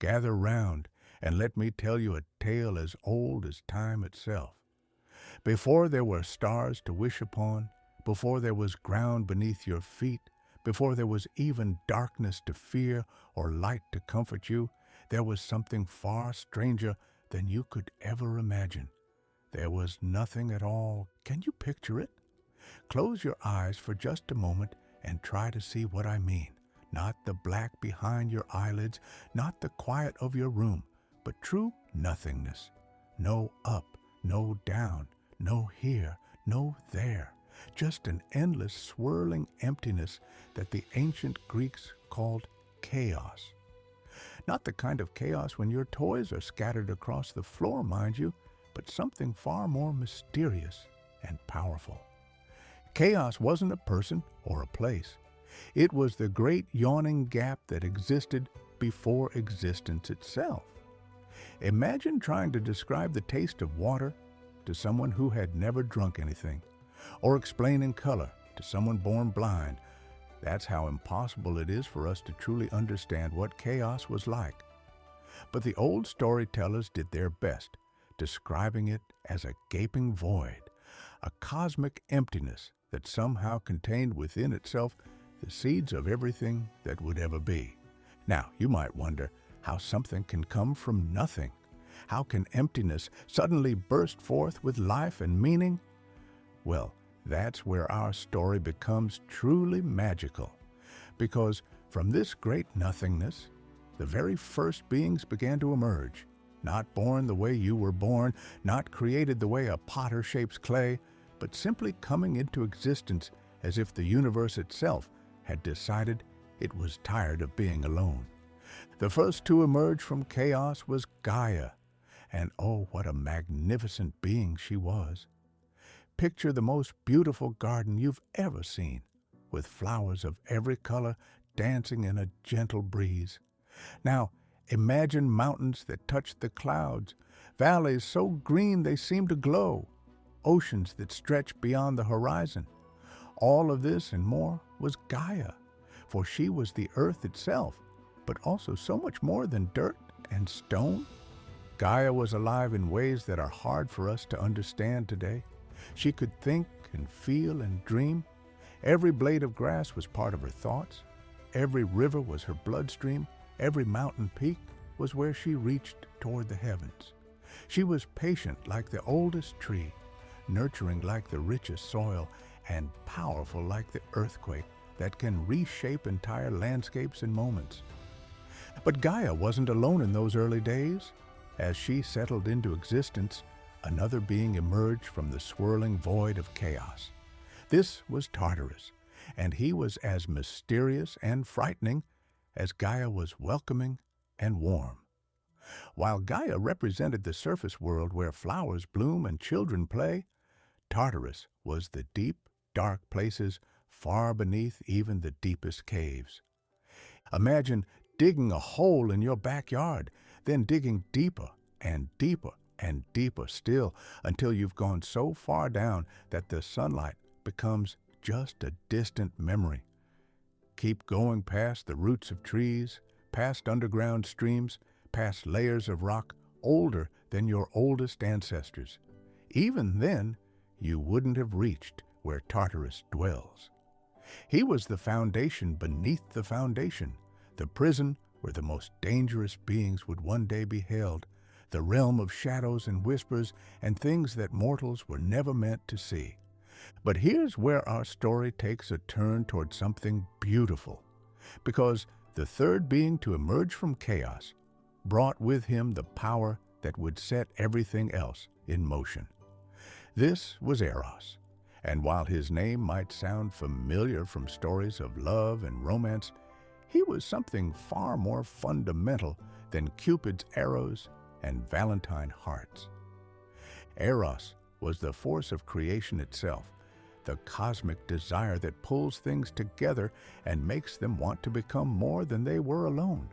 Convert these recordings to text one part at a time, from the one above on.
gather round, and let me tell you a tale as old as time itself. Before there were stars to wish upon, before there was ground beneath your feet, before there was even darkness to fear or light to comfort you, there was something far stranger than you could ever imagine. There was nothing at all. Can you picture it? Close your eyes for just a moment and try to see what I mean. Not the black behind your eyelids, not the quiet of your room, but true nothingness. No up, no down, no here, no there. Just an endless swirling emptiness that the ancient Greeks called chaos. Not the kind of chaos when your toys are scattered across the floor, mind you, but something far more mysterious and powerful. Chaos wasn't a person or a place. It was the great yawning gap that existed before existence itself. Imagine trying to describe the taste of water to someone who had never drunk anything, or explaining color to someone born blind. That's how impossible it is for us to truly understand what chaos was like. But the old storytellers did their best, describing it as a gaping void, a cosmic emptiness that somehow contained within itself the seeds of everything that would ever be. Now, you might wonder how something can come from nothing. How can emptiness suddenly burst forth with life and meaning? Well, that's where our story becomes truly magical. Because from this great nothingness, the very first beings began to emerge. Not born the way you were born, not created the way a potter shapes clay, but simply coming into existence as if the universe itself had decided it was tired of being alone. The first to emerge from chaos was Gaia, and oh, what a magnificent being she was. Picture the most beautiful garden you've ever seen, with flowers of every color dancing in a gentle breeze. Now, imagine mountains that touch the clouds, valleys so green they seem to glow, oceans that stretch beyond the horizon. All of this and more was Gaia, for she was the earth itself, but also so much more than dirt and stone. Gaia was alive in ways that are hard for us to understand today. She could think and feel and dream. Every blade of grass was part of her thoughts. Every river was her bloodstream. Every mountain peak was where she reached toward the heavens. She was patient like the oldest tree, nurturing like the richest soil, and powerful like the earthquake that can reshape entire landscapes in moments. But Gaia wasn't alone in those early days. As she settled into existence, another being emerged from the swirling void of chaos. This was Tartarus, and he was as mysterious and frightening as Gaia was welcoming and warm. While Gaia represented the surface world where flowers bloom and children play, Tartarus was the deep, dark places far beneath even the deepest caves. Imagine digging a hole in your backyard, then digging deeper and deeper and deeper still until you've gone so far down that the sunlight becomes just a distant memory. Keep going past the roots of trees, past underground streams, past layers of rock older than your oldest ancestors. Even then, you wouldn't have reached where Tartarus dwells. He was the foundation beneath the foundation, the prison where the most dangerous beings would one day be held, the realm of shadows and whispers and things that mortals were never meant to see. But here's where our story takes a turn toward something beautiful, because the third being to emerge from chaos brought with him the power that would set everything else in motion. This was Eros, and while his name might sound familiar from stories of love and romance, he was something far more fundamental than Cupid's arrows and Valentine hearts. Eros was the force of creation itself, the cosmic desire that pulls things together and makes them want to become more than they were alone.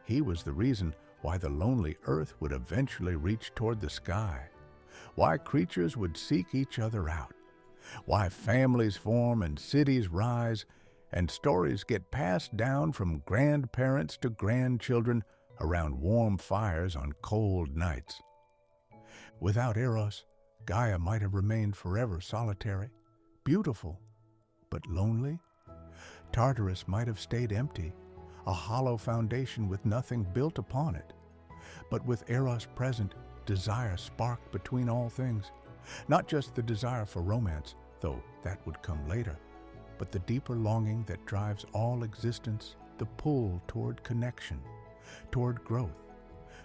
He was the reason why the lonely earth would eventually reach toward the sky, why creatures would seek each other out, why families form and cities rise, and stories get passed down from grandparents to grandchildren, around warm fires on cold nights. Without Eros, Gaia might have remained forever solitary, beautiful, but lonely. Tartarus might have stayed empty, a hollow foundation with nothing built upon it. But with Eros present, desire sparked between all things. Not just the desire for romance, though that would come later, but the deeper longing that drives all existence, the pull toward connection, toward growth,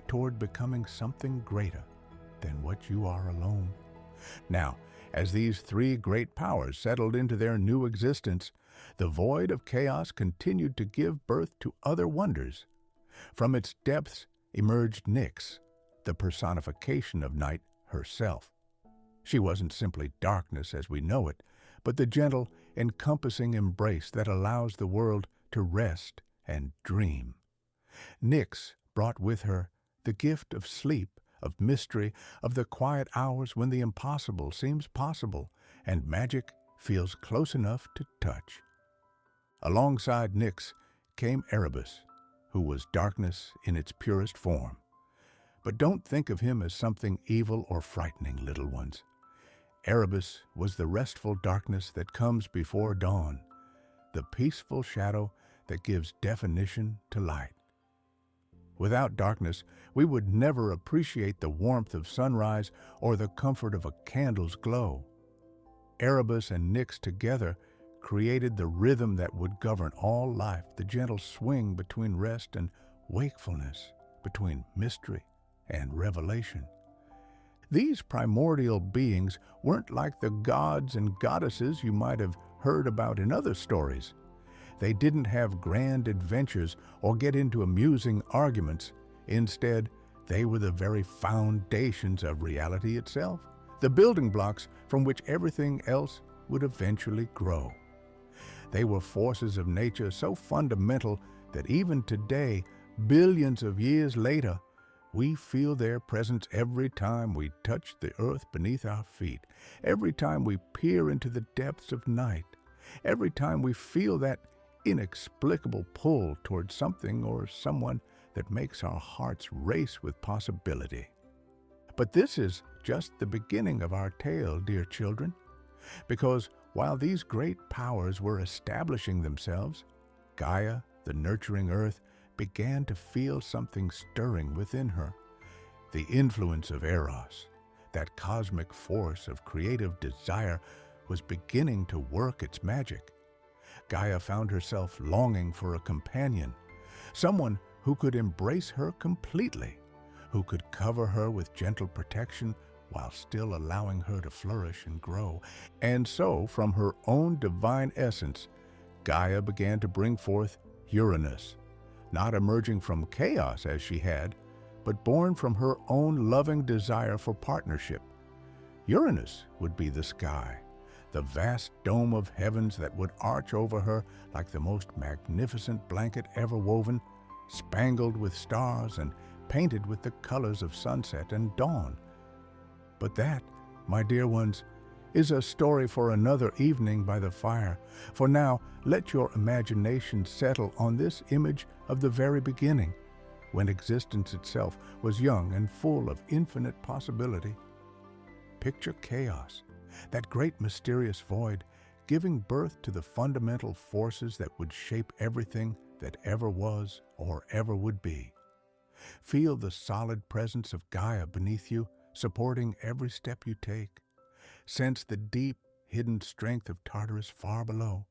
toward becoming something greater than what you are alone. Now, as these three great powers settled into their new existence, the void of chaos continued to give birth to other wonders. From its depths emerged Nyx, the personification of night herself. She wasn't simply darkness as we know it, but the gentle, encompassing embrace that allows the world to rest and dream. Nyx brought with her the gift of sleep, of mystery, of the quiet hours when the impossible seems possible and magic feels close enough to touch. Alongside Nyx came Erebus, who was darkness in its purest form. But don't think of him as something evil or frightening, little ones. Erebus was the restful darkness that comes before dawn, the peaceful shadow that gives definition to light. Without darkness, we would never appreciate the warmth of sunrise or the comfort of a candle's glow. Erebus and Nyx together created the rhythm that would govern all life, the gentle swing between rest and wakefulness, between mystery and revelation. These primordial beings weren't like the gods and goddesses you might have heard about in other stories. They didn't have grand adventures or get into amusing arguments. Instead, they were the very foundations of reality itself, the building blocks from which everything else would eventually grow. They were forces of nature so fundamental that even today, billions of years later, we feel their presence every time we touch the earth beneath our feet, every time we peer into the depths of night, every time we feel that inexplicable pull towards something or someone that makes our hearts race with possibility. But this is just the beginning of our tale, dear children, because while these great powers were establishing themselves, Gaia, the nurturing earth, began to feel something stirring within her. The influence of Eros, that cosmic force of creative desire, was beginning to work its magic. Gaia found herself longing for a companion, someone who could embrace her completely, who could cover her with gentle protection while still allowing her to flourish and grow. And so, from her own divine essence, Gaia began to bring forth Uranus, not emerging from chaos as she had, but born from her own loving desire for partnership. Uranus would be the sky, the vast dome of heavens that would arch over her like the most magnificent blanket ever woven, spangled with stars and painted with the colors of sunset and dawn. But that, my dear ones, is a story for another evening by the fire. For now, let your imagination settle on this image of the very beginning, when existence itself was young and full of infinite possibility. Picture chaos, that great mysterious void, giving birth to the fundamental forces that would shape everything that ever was or ever would be. Feel the solid presence of Gaia beneath you, supporting every step you take. Sense the deep, hidden strength of Tartarus far below,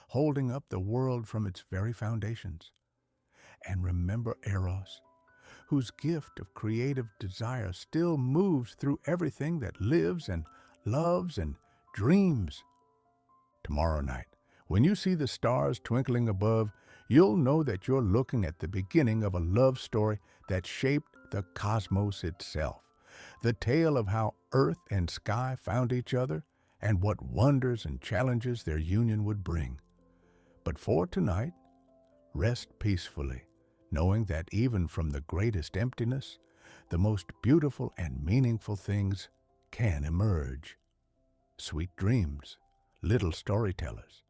holding up the world from its very foundations. And remember Eros, whose gift of creative desire still moves through everything that lives and loves and dreams. Tomorrow night, when you see the stars twinkling above, you'll know that you're looking at the beginning of a love story that shaped the cosmos itself. The tale of how earth and sky found each other and what wonders and challenges their union would bring. But for tonight, rest peacefully, knowing that even from the greatest emptiness, the most beautiful and meaningful things can emerge. Sweet dreams, little storytellers.